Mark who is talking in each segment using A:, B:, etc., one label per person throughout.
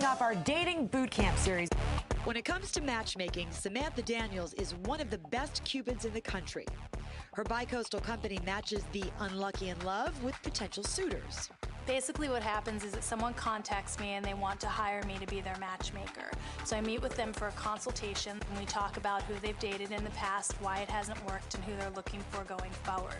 A: kicking off our dating boot camp series.
B: When it comes to matchmaking, Samantha Daniels is one of the best cupids in the country. Her bicoastal company matches the unlucky in love with potential suitors.
C: Basically what happens is that someone contacts me and they want to hire me to be their matchmaker. So I meet with them for a consultation and we talk about who they've dated in the past, why it hasn't worked, and who they're looking for going forward.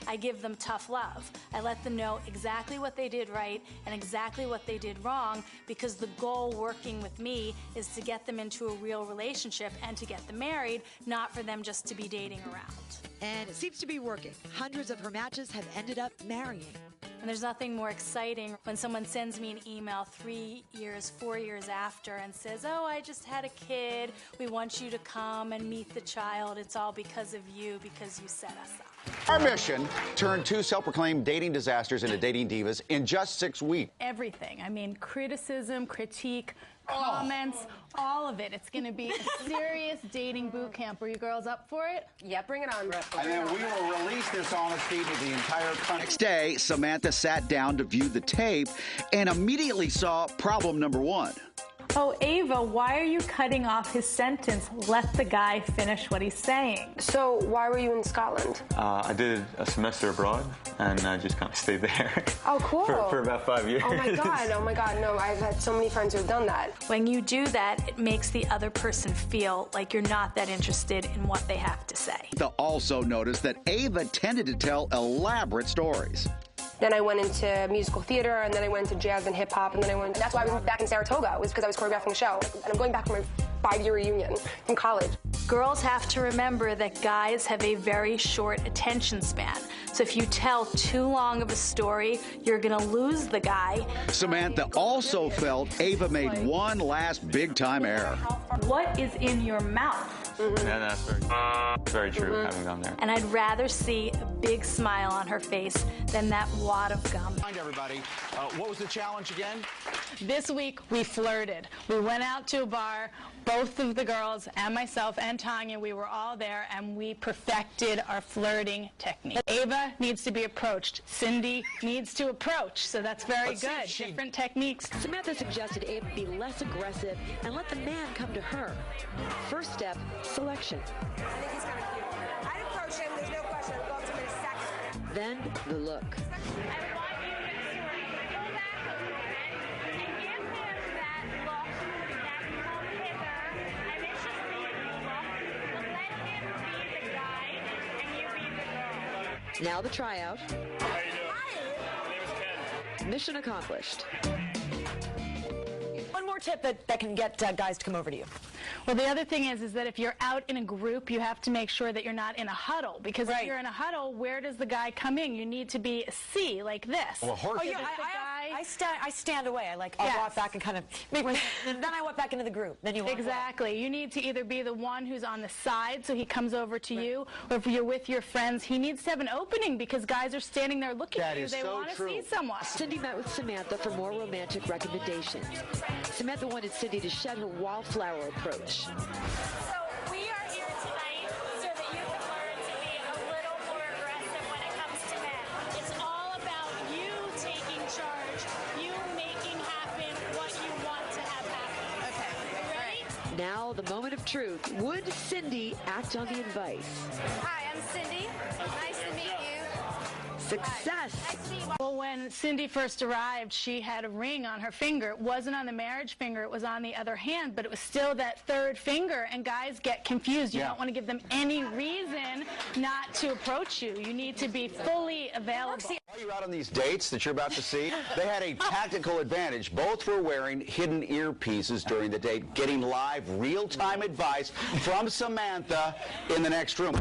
C: I give them tough love. I let them know exactly what they did right and exactly what they did wrong, because the goal working with me is to get them into a real relationship and to get them married, not for them just to be dating around.
B: And it seems to be working. Hundreds of her matches have ended up marrying.
C: And there's nothing more exciting when someone sends me an email 3 years, 4 years after and says, oh, I just had a kid. We want you to come and meet the child. It's all because of you, because you set us up.
D: Our mission, turn two self-proclaimed dating disasters into dating divas in just 6 weeks.
C: Everything. I mean, criticism, critique, comments, all of it. It's going to be a serious dating boot camp. Are you girls up for it?
A: Yeah, bring it on.
D: And then we will release this honesty to the entire country. Next day, Samantha sat down to view the tape and immediately saw problem number one.
C: Oh, Ava, why are you cutting off his sentence? Let the guy finish what he's saying.
E: So why were you in Scotland?
F: I did a semester abroad, and I just kind of stayed there.
E: Oh, cool.
F: for about 5 years.
E: Oh, my God, no, I've had so many friends who have done that.
C: When you do that, it makes the other person feel like you're not that interested in what they have to say.
D: They also noticed that Ava tended to tell elaborate stories.
E: Then I went into musical theater, and then I went into jazz and hip-hop, and then I went... That's why I was back in Saratoga, was because I was choreographing the show. And I'm going back for my 5-year reunion from college.
C: Girls have to remember that guys have a very short attention span. So if you tell too long of a story, you're going to lose the guy.
D: Samantha also felt Ava made one last big-time error.
C: What is in your mouth?
F: Yeah, that's very true, having gone there.
C: And I'd rather see a big smile on her face than that wad of gum.
D: Remind everybody, what was the challenge again?
C: This week, we flirted. We went out to a bar, both of the girls and myself and Tanya, we were all there, and we perfected our flirting technique. Ava needs to be approached. Cindy needs to approach, so that's very good. Different techniques.
B: Samantha suggested Ava be less aggressive and let the man come to her. First step, selection.
G: I think he's kind of cute. I'd approach him, there's no question. I'd go up to him in a second.
B: Then the look.
C: I want you to go back a little bit and give him that look, that come hither, and it's just be a look, but let him be the guy and you be the girl.
B: Now the tryout.
H: How you doing? Hi. My name is Ken.
B: Mission accomplished.
A: One more tip that can get guys to come over to you.
C: Well, the other thing is that if you're out in a group, you have to make sure that you're not in a huddle. Because if you're in a huddle, where does the guy come in? You need to be a C, like this.
D: Well, horse.
A: Oh, yeah, I stand away. I'll walk back and kind of make my... And then I walk back into the group. Then you walk
C: Exactly.
A: away.
C: You need to either be the one who's on the side, so he comes over to you, or if you're with your friends, he needs to have an opening because guys are standing there looking at you. They want to see someone.
B: Cindy met with Samantha for more romantic recommendations. Samantha wanted Cindy to shed her wildflower approach.
C: So we are here tonight so that you can learn to be a little more aggressive when it comes to men. It's all about you taking charge, you making happen what you want to have happen. Okay. Are you ready?
B: Now the moment of truth. Would Cindy act on the advice?
G: Hi, I'm Cindy. Nice to meet you.
B: Success.
C: Well, when Cindy first arrived, she had a ring on her finger. It wasn't on the marriage finger, it was on the other hand, but it was still that third finger, and guys get confused. You don't want to give them any reason not to approach you. You need to be fully available.
D: While you're out on these dates that you're about to see, they had a tactical advantage. Both were wearing hidden earpieces during the date, getting live, real-time advice from Samantha in the next room.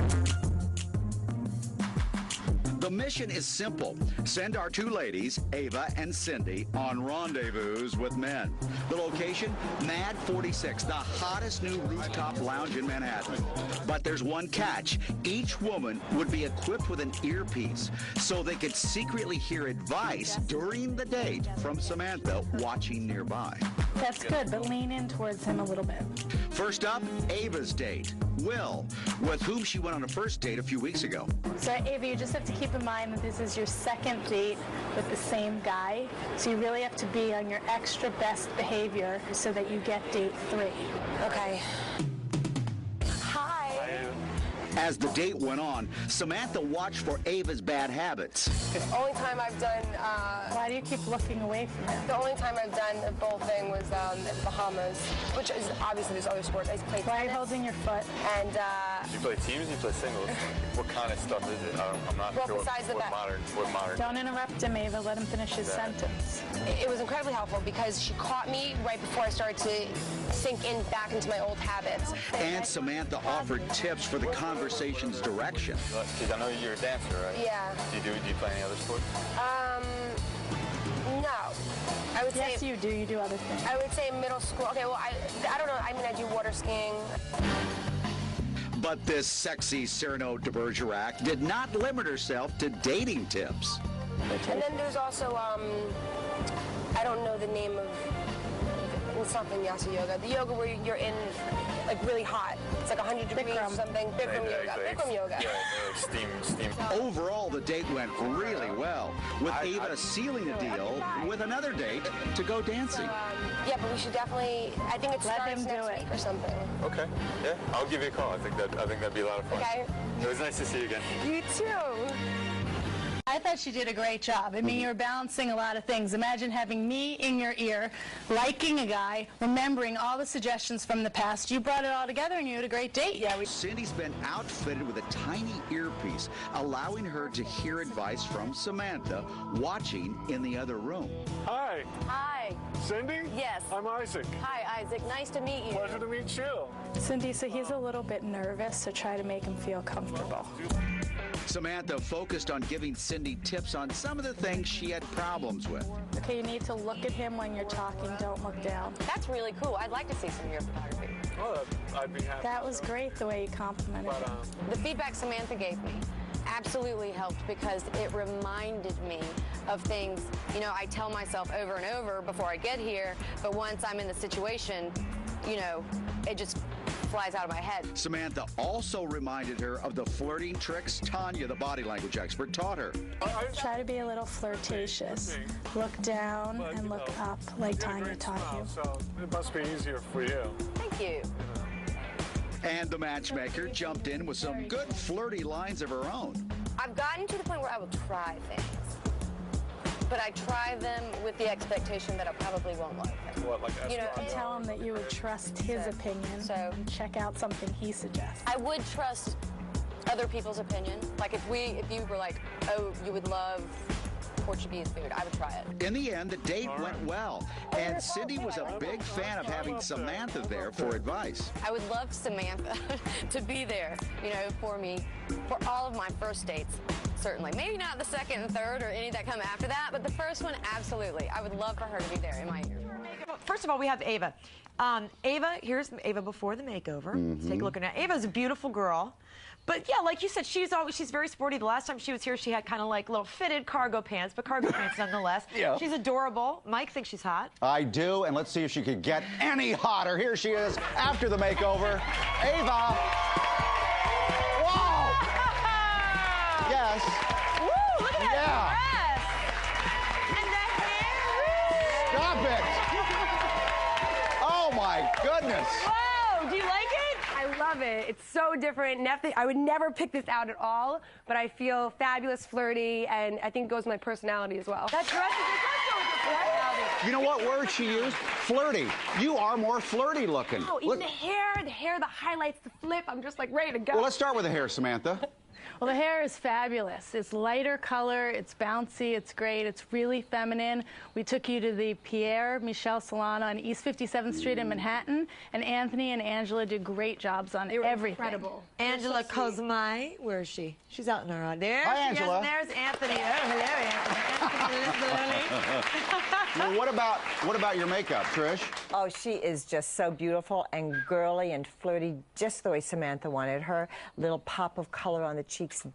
D: The mission is simple. Send our two ladies, Ava and Cindy, on rendezvous with men. The location, Mad 46, the hottest new rooftop lounge in Manhattan. But there's one catch. Each woman would be equipped with an earpiece so they could secretly hear advice during the date from Samantha watching nearby.
C: That's good, but lean in towards him a little bit.
D: First up, Ava's date, Will, with whom she went on a first date a few weeks ago.
C: So, Ava, you just have to keep keep in mind that this is your second date with the same guy, so you really have to be on your extra best behavior so that you get date 3.
E: Okay. Hi.
D: As the date went on, Samantha watched for Ava's bad habits.
E: The only time I've done,
C: Why do you keep looking away from him?
E: the only time I've done a bowl thing was in the Bahamas, which is obviously there's other sports. I played
C: Why are you
E: tennis,
C: holding your foot?
E: and
H: You play teams, you play singles. What kind of stuff is it? I'm not
E: Well,
H: sure
E: besides the
H: what modern.
C: Don't interrupt him, Ava. Let him finish his sentence.
E: it was incredibly helpful because she caught me right before I started to sink in back into my old habits.
D: And Samantha offered tips for the conversation's direction.
H: Because I know you're a dancer, right?
E: Yeah.
H: Do you play any other sports?
E: No. I would
C: Yes,
E: say
C: you do. You do other things.
E: I would say middle school. Okay, well, I don't know. I mean, I do water skiing.
D: But this sexy Cyrano de Bergerac did not limit herself to dating tips.
E: And then there's also, I don't know the name of, it's not vinyasa yoga. The yoga where you're in, like, really hot. It's like 100 degrees or something. Bikram yoga. Bikram yoga.
H: Yeah, steam.
D: Overall, the date went really well, with Ava sealing the deal with another date to go dancing.
E: Yeah, but we should definitely, I think it
C: Let
E: starts
C: him do
E: next
C: it.
E: week or something.
H: Okay. Yeah, I'll give you a call. I think that'd be a lot of fun.
E: Okay.
H: It was nice to see you again.
E: You too.
C: I thought she did a great job. I mean, you're balancing a lot of things. Imagine having me in your ear, liking a guy, remembering all the suggestions from the past. You brought it all together and you had a great date. Yeah,
D: Cindy's been outfitted with a tiny earpiece, allowing her to hear advice from Samantha, watching in the other room.
I: Hi,
J: Hi.
I: Cindy?
J: Yes.
I: I'm Isaac.
J: Hi, Isaac. Nice to meet you.
I: Pleasure to meet you.
C: Cindy, so he's a little bit nervous, so try to make him feel comfortable.
D: Samantha focused on giving Cindy tips on some of the things she had problems with.
C: Okay, you need to look at him when you're talking. Don't look down.
J: That's really cool. I'd like to see some of your photography.
I: Well, I'd be happy.
C: That was great the way you complimented him.
J: The feedback Samantha gave me absolutely helped because it reminded me of things, you know, I tell myself over and over before I get here, but once I'm in the situation, you know, it just flies out of my head.
D: Samantha also reminded her of the flirting tricks Tanya, the body language expert, taught her.
C: Try to be a little flirtatious. Look down and look up like Tanya taught you.
I: So it must be easier for you.
J: Thank you.
D: And the matchmaker jumped in with some good flirty lines of her own.
J: I've gotten to the point where I will try things, but I try them with the expectation that I probably won't like them.
I: What, like
J: You know,
C: Tell him that you would trust his opinion and check out something he suggests.
J: I would trust other people's opinion. Like if you were like, oh, you would love Portuguese food, I would try it.
D: In the end, the date went well, and Cindy was a big fan of having Samantha there for advice.
J: I would love Samantha to be there, you know, for me, for all of my first dates, certainly. Maybe not the second and third or any that come after that, but the first one, absolutely. I would love for her to be there in my ear.
K: First of all, we have Ava. Ava, here's Ava before the makeover. Let's take a look at her. Ava's a beautiful girl. But yeah, like you said, she's very sporty. The last time she was here, she had kind of like little fitted cargo pants, but cargo pants nonetheless.
L: Yeah.
K: She's adorable. Mike thinks she's hot.
L: I do, and let's see if she could get any hotter. Here she is after the makeover. Ava. Wow. Yes.
K: Woo, look at that dress. And the hair.
L: Stop it. Oh my goodness.
K: Whoa, do you like it?
E: I love it. It's so different. I would never pick this out at all, but I feel fabulous, flirty, and I think it goes with my personality as well.
K: That dress is with your personality.
L: You know what word she used? Flirty. You are more flirty looking.
E: Oh, even the hair, the highlights, the flip. I'm just like ready to go.
L: Well, let's start with the hair, Samantha.
C: Well, the hair is fabulous. It's lighter color, it's bouncy, it's great, it's really feminine. We took you to the Pierre Michel Salon on East 57th Street in Manhattan, and Anthony and Angela did great jobs on everything.
E: Incredible.
K: Angela Cosmai, where is she? She's out in our there.
L: Hi, Angela.
K: There's Anthony. Oh, hello, Anthony.
L: Well, what about your makeup, Trish?
M: Oh, she is just so beautiful and girly and flirty, just the way Samantha wanted her. Little pop of color on the cheeks,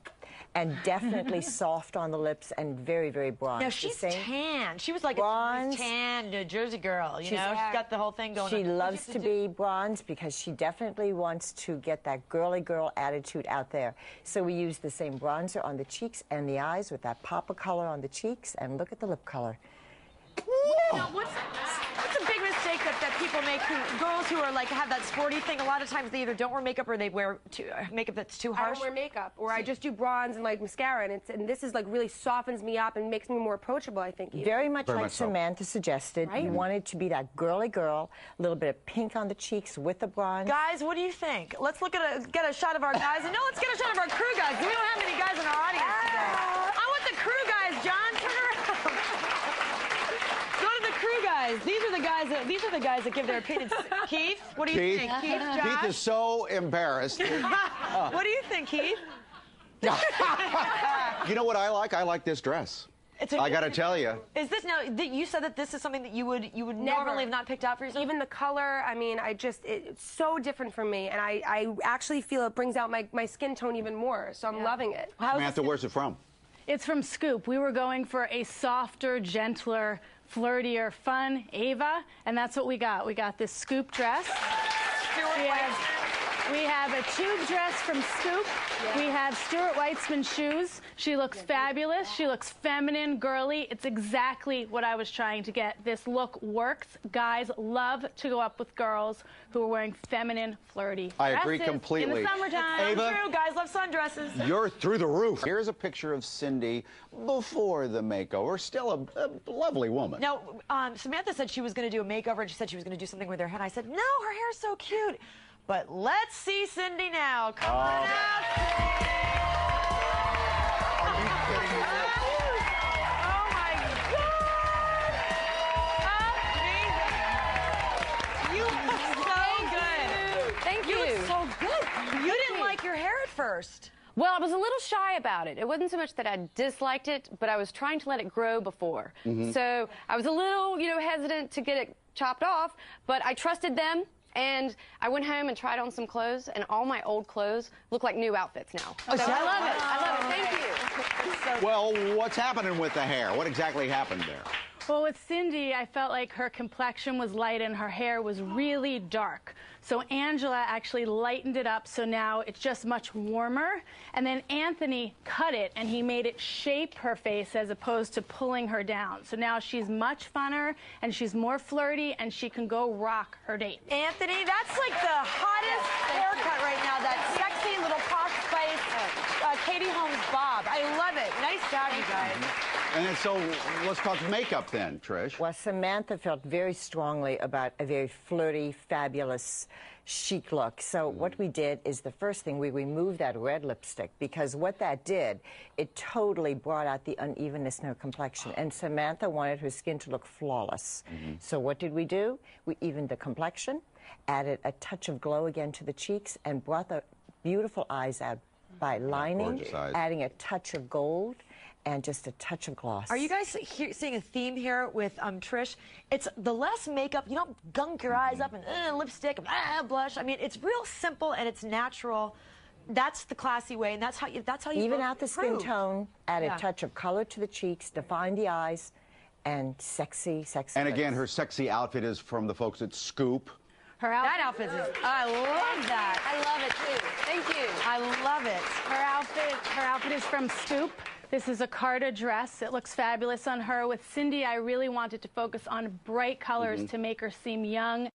M: and definitely soft on the lips, and very, very bronze.
K: No, she's tan. She was like
M: bronze.
K: a tan New Jersey girl, you know? She's got the whole thing going on.
M: She loves to be bronze because she definitely wants to get that girly girl attitude out there. So we use the same bronzer on the cheeks and the eyes with that pop of color on the cheeks, and look at the lip color.
K: Now, what's a big mistake that people make, girls who are like have that sporty thing? A lot of times they either don't wear makeup or they wear makeup that's too harsh.
E: I don't wear makeup, or I just do bronze and like mascara, and this is like really softens me up and makes me more approachable, I think.
M: Very much like Samantha suggested. Right? You wanted to be that girly girl, a little bit of pink on the cheeks with the bronze.
K: Guys, what do you think? Let's look at get a shot of our guys, and no, let's get a shot of our crew guys. We don't have many guys in our audience today. I want the crew guys, John. Turn around. These are the guys that give their opinions. Keith, what do you think? Keith, Josh?
L: Keith is so embarrassed.
K: What do you think, Keith?
L: You know what I like? I like this dress. I got to tell you.
K: Is this now? You said that this is something that you would normally have not picked out for yourself.
E: Even the color. I mean, it's so different from me, and I actually feel it brings out my skin tone even more. So I'm loving it.
L: Samantha, where's it from?
C: It's from Scoop. We were going for a softer, gentler, flirtier, fun Ava, and that's what we got. We got this Scoop dress. We have a tube dress from Scoop. Yeah. We have Stuart Weitzman shoes. She looks fabulous. She looks feminine, girly. It's exactly what I was trying to get. This look works. Guys love to go up with girls who are wearing feminine, flirty dresses.
L: I agree completely.
C: In the summertime.
L: Ava,
K: true. Guys love sundresses.
L: You're through the roof. Here's a picture of Cindy before the makeover. Still a lovely woman.
K: Now, Samantha said she was going to do a makeover, and she said she was going to do something with her hair. I said, no, her hair's so cute. But let's see Cindy now. Come on out.
L: Are you kidding me?
K: Oh, my God. Amazing. You look so good.
J: Thank you.
K: You look so good. You didn't like your hair at first.
J: Well, I was a little shy about it. It wasn't so much that I disliked it, but I was trying to let it grow before. So I was a little, hesitant to get it chopped off, but I trusted them. And I went home and tried on some clothes, and all my old clothes look like new outfits now. So I love it. I love it. Thank you.
L: Well, what's happening with the hair? What exactly happened there?
C: Well, with Cindy, I felt like her complexion was light and her hair was really dark. So Angela actually lightened it up, so now it's just much warmer. And then Anthony cut it, and he made it shape her face as opposed to pulling her down. So now she's much funner, and she's more flirty, and she can go rock her date.
K: Anthony, that's like the hottest haircut right now, that sexy little Posh Spice Katie Holmes bob. I love it. Nice job, you guys.
L: And then, so let's talk makeup then, Trish.
M: Well, Samantha felt very strongly about a very flirty, fabulous, chic look. So what we did is the first thing, we removed that red lipstick, because what that did, it totally brought out the unevenness in her complexion. And Samantha wanted her skin to look flawless. So what did we do? We evened the complexion, added a touch of glow again to the cheeks, and brought the beautiful eyes out by lining, adding a touch of gold, and just a touch of gloss.
K: Are you guys seeing a theme here with Trish? It's the less makeup. You don't gunk your eyes up and lipstick and blush. I mean, it's real simple and it's natural. That's the classy way, and that's how you
M: even out the skin tone. Add a touch of color to the cheeks, define the eyes, and sexy.
L: And again, her sexy outfit is from the folks at Scoop.
K: That outfit is, I love that.
J: I love it too. Thank you.
K: I love it.
C: Her outfit is from Scoop. This is a Carta dress. It looks fabulous on her. With Cindy, I really wanted to focus on bright colors to make her seem young.